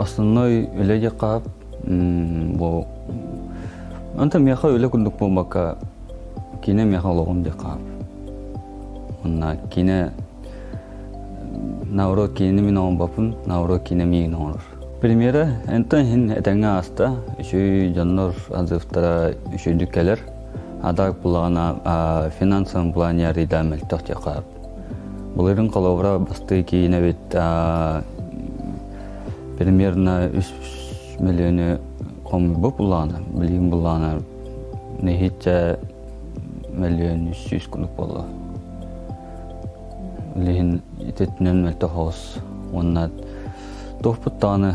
основной үлеге қап, бұл Anta меха öyle kunduk bulmakka kine meha loğum de kap. Onna kine nauro kine mi noğum bapun, nauro kine mi noğur. Primera, enten hin etenge asta, şu canlar azıftara şu dükkeler, adak bulana finansan bulan yeri de meltak yakap. Bunların kalavra bastı ki yine bit primerna 3 milyonu bu bulana, bileyim bulana nehitçe milyon 300 kunuk bolla. Lihin itetinen melte hos, onna tohputtanı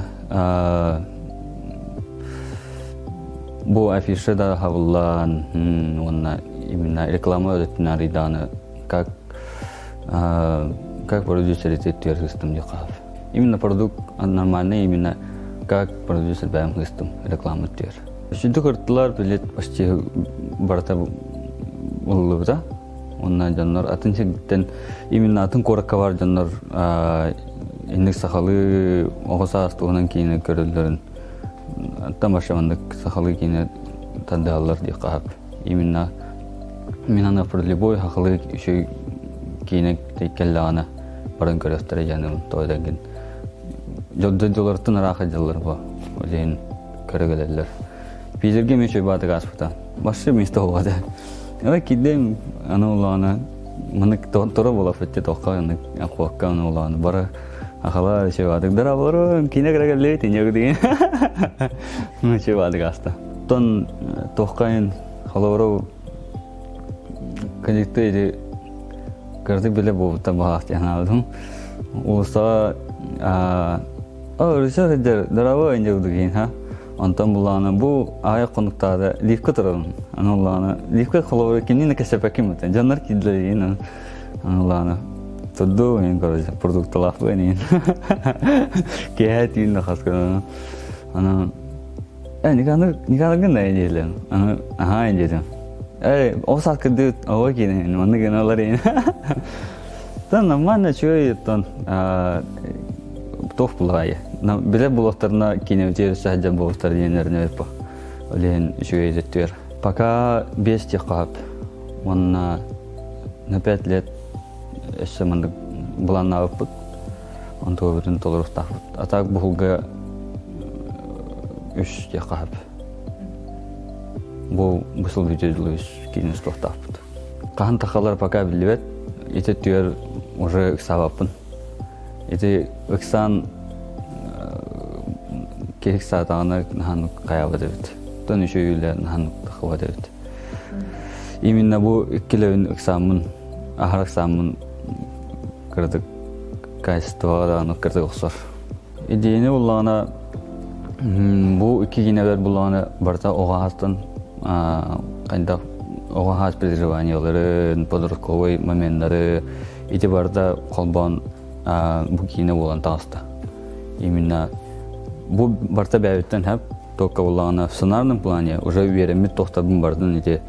bu afişe da havlan, onna imina reklama ödettiğine ridanı как продюсер это систем дикав. Именно продукт нормальный, именно как продюсер бәм систем реклама тер. Шунда кыртлар билет почти барта уллыда. Онна жаннар атынчыктан именно атын коракка бар жаннар индик сахалы огосаст онан кийин көрөлөрүн тамашамандык сахалы кийин тадалар дикав. Именно мен аны любой хахалы еще кийин текеллана барын көрөстөр жаным тойдагын. Жолдолортун рахажалар ба. Олен көрөгөлөр. Пизерге мечөй баты гаспыта. Башы место болду. Ала кидем анулана мынык торо болуп кетти токканы аквакка ануланы бара ахала чебадык дарабары кине керегелей тенег деген. Мечөй баты гаста. Тон токкайын халоро кадикте кырдык беле болуп табак жаналдым. Улса Рüşet daraba inceğudugin ha. Antam bulana bu ayak konuktada lifka tarafın. Anulana lifka kalabalık kendine kesepekim meten. Canlar kidleyin anulana. Todo en karıcı produkta laf benim. Kehatin de khas karana. Ana nikahlı gün ne diyelim. Aha incedim. O saat kedi o kine. Manı genaları. Tan namana çoğu tan тоқ бұлғайы. Біле бұлақтарына кенеутері сәжден бұлақтар денеріне өпі. Олен жүйе зеттер. Пока 5 те қап. Онына на 5 лет әші мұнды бұланна өппіт. Он тоғырын толырық тақпыт. Атақ бұлға 3 те қап. Бұл бұсыл видеолы 3 кенес тоқ тақпыт. Қахан тақалар пока білібет. Ете түйер уже сабаппын. Это эксан керек сатаны наханук каяба дебит. Тон еще юле наханук тахва дебит. Именно бу иккилевин эксамын, ахар эксамын кырдык качествоға да анық кырдык оксор. Идейни уллана бу икки кинебер булланы барта оғастын кайда оғас предреванияларын, подростковый моменттары ити барта колбан bu kine olan tasta. Именно bu barta bəyətdən hep tokka olana sınarının planı уже веремит тохтабын бардын ите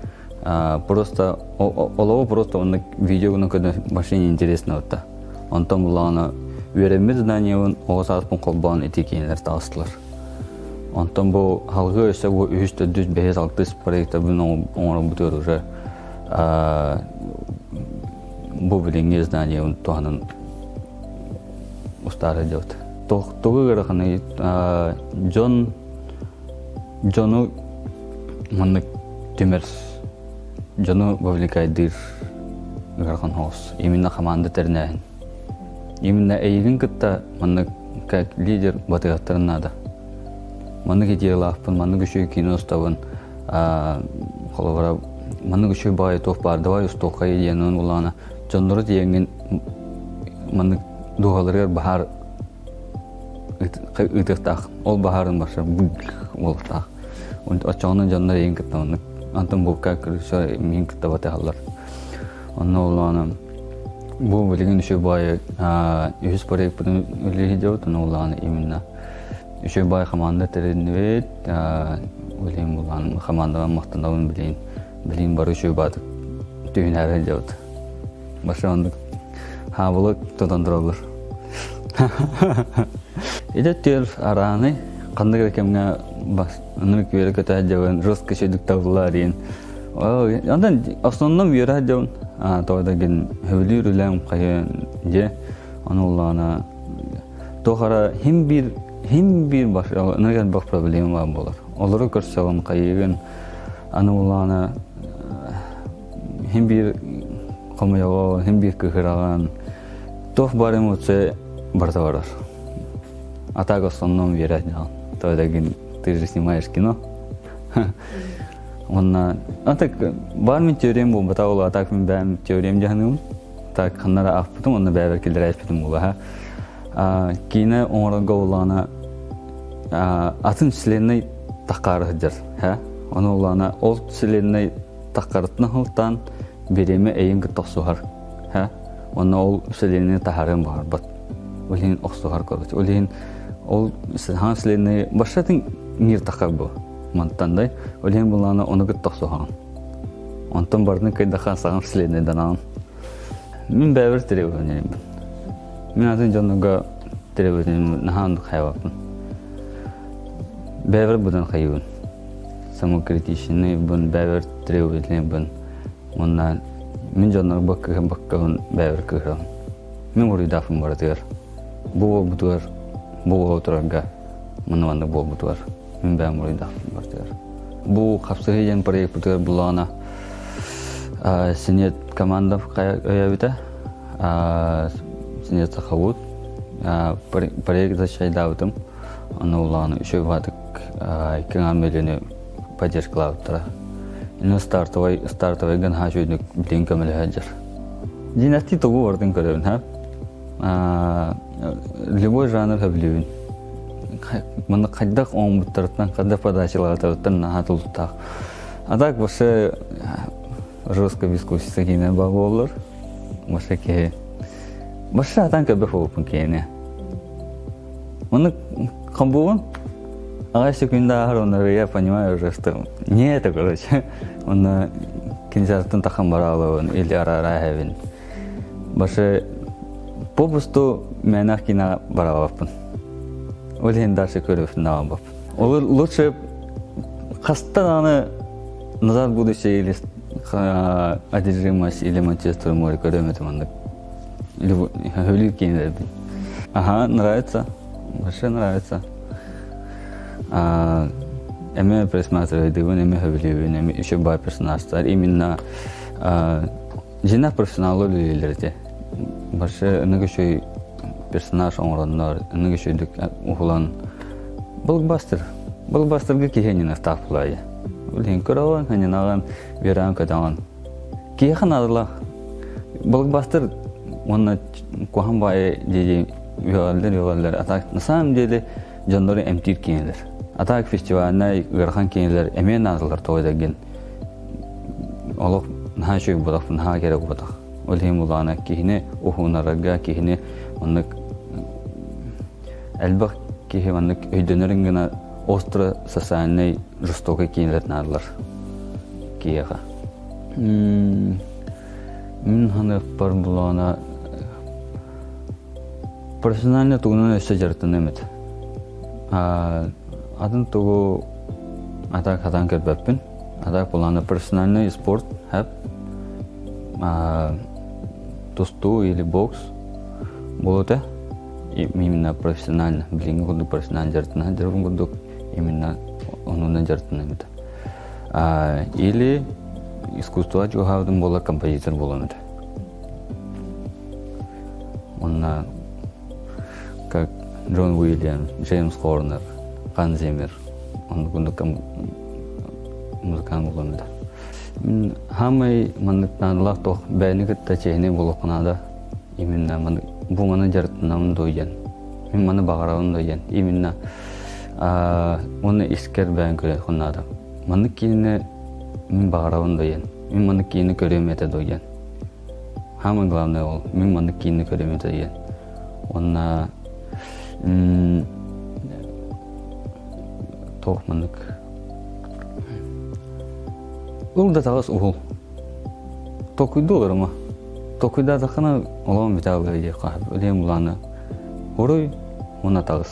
просто олова просто он видеоны көдө машине интересно отта. Антон булана веремит зданиевын огасаспын колбан ите кинелер тастылар. Антон бу халгы өсө бу 3-4-5-6 проекта бун оңор бутөр уже бу билинге зданиевын туанын устары делать. Тогы гараханы Джону маны темер Джону вовлекает дыр гарахан хос. Именно команда тернәһен. Именно эйгин кытта маны как лидер батыгаттарын надо. Маны кетелафпын, маны күшөй кино ставын холовара маны күшөй бай топ бар, давай устокка еденен улана. Джоннору дегенген маны дугаларга бахар ытыктак ол бахарын башы болтак он ачаны жандар эң кытты антын бу как все мен кытты баталар анна уланы бу билген үшө бай үз проект бүтүн үлегидеут уланы именно үшө бай команда теренбет билем уланы командага мактандабын билин бар үшө бат түйүн әрел деут башы андык хабылык тотондурулар Идеттер араны кандай кемге бас нырк бере көтә дигән русский шедик тавларин. Андан основном йөрә дигән тойда ген хөвлүр үләм кайын же ануллана тохара хим бир башы нәгән бак проблема булыр. Олары көрсәгән кайын ануллана хим бир калмайга хим бир кыгыраган тох барым үтсе барда барар. Атак основном йөрә дигән. Тойда ген ты же снимаешь кино. Онна атак бармын теорем бу батаула атак мен бәм теорем җаным. Так ханнара афтым онна бәбәр килдер әйтәм була. Кине оңрага улана атын членный такарыдыр, Оны улана ол членный такартны хылтан береме әйен гытсухар, Онна ол членный тахарым бар бат. Олин оксухар көрөт. Олин ол членный башатын мир такар бу. Монтандай, олин булана оны гытсухар. Онтан бардын кайдахан сагым членный данан. Мен бәвер теребенем. Мен атын жанга теребенем нахан хайвапын. Бәвер будан хайвын. Самокритичный бун бәвер теребенем бун. Монна мен жанга баккан бәвер кыган. Мен уридафым бар дер. Бу бутур, бу отрага. Моннан бу бутур. Мен бәм уридафым бар дер. Бу хапсыгын проект бутур булана. Синет команда каябыта. Синет сахавут. Проект зачайдавтым. Анулланы еще ватык кеңамелени поддержкалавтыра. Ины стартовый ган хажуйдык билин көмөлө хаджар. Династи тогу вардын көрөбүн, Любой жанр хабилибин. Мына кайдак оңбуттардан, кайдак подачылардан нахатылдык. Адак башы русская дискуссия кине багы болор. Башы ке башы атан көбөк болупун кейне. Оны камбугун агайсы күндө ахыр я понимаю уже, что не это, короче. Он кинзартын такан баралыбын, или арарахевин. Башы попусту мен акина баралапын. Олен дальше көрөбүн набап. Олар лучше кастан аны назад будущее или одержимость или Манчестер море көрөмөтүм анда. Или киндер. Ага, нравится. Вообще нравится. Эме присматриваю, эме хавилибин, эме еще бай персонаждар. Именно жена профессионалы лилерде. Вообще нагашой персонаж оңрандар, нагашой дик ухулан. Блокбастер. Блокбастерге кихенин астафлай. Улин көрөөн, ханинаган верам кадаган. Кихан адыла. Блокбастер оны кухан бай деди югаллар атак. На самом деле жанры эмтир кинелер. Атак фестивалына гырхан кинелер эмен адылар тойдаган. Олоқ нахашой бодақ, наха керек бодақ. Олим улана кихине ухунарага кихине онны элбак кихи онны өйдөнөрүн гана остро социальный жестокий кинелер надылар. Кияга. Мен ханы бар булана профессионально тугунан өсө жартын эмет. Атын тугу атак хатан көрбөппүн. Атак булана профессиональный спорт хэп. Тосту или бокс. Болоте. Именно профессионально. Блин, году профессионально жартын. Дервун году именно онунан жартын эмет. Или искусство жохавдын бола композитор болонет. Он как Джон Уильямс, Джеймс Хорнер, Ханс Зиммер, он музыкант болонет. Хамай мандыктанлар тох бәйнигит тачейне болокнада именно бу маны жартынам дойган. Мен маны багарабын дойган. Именно оны искер бәйн көрөт хонада. Маны кине мен багарабын дойган. Мен маны кине көрөм эте дойган. Самое главное ол мен маны кине көрөм эте дойган. Онна тох мандык Ул да тагыс ул. Токуйдулар ма. Токуйда да кана олам битабы я кап. Элем буланы Уруй, уна тағыз.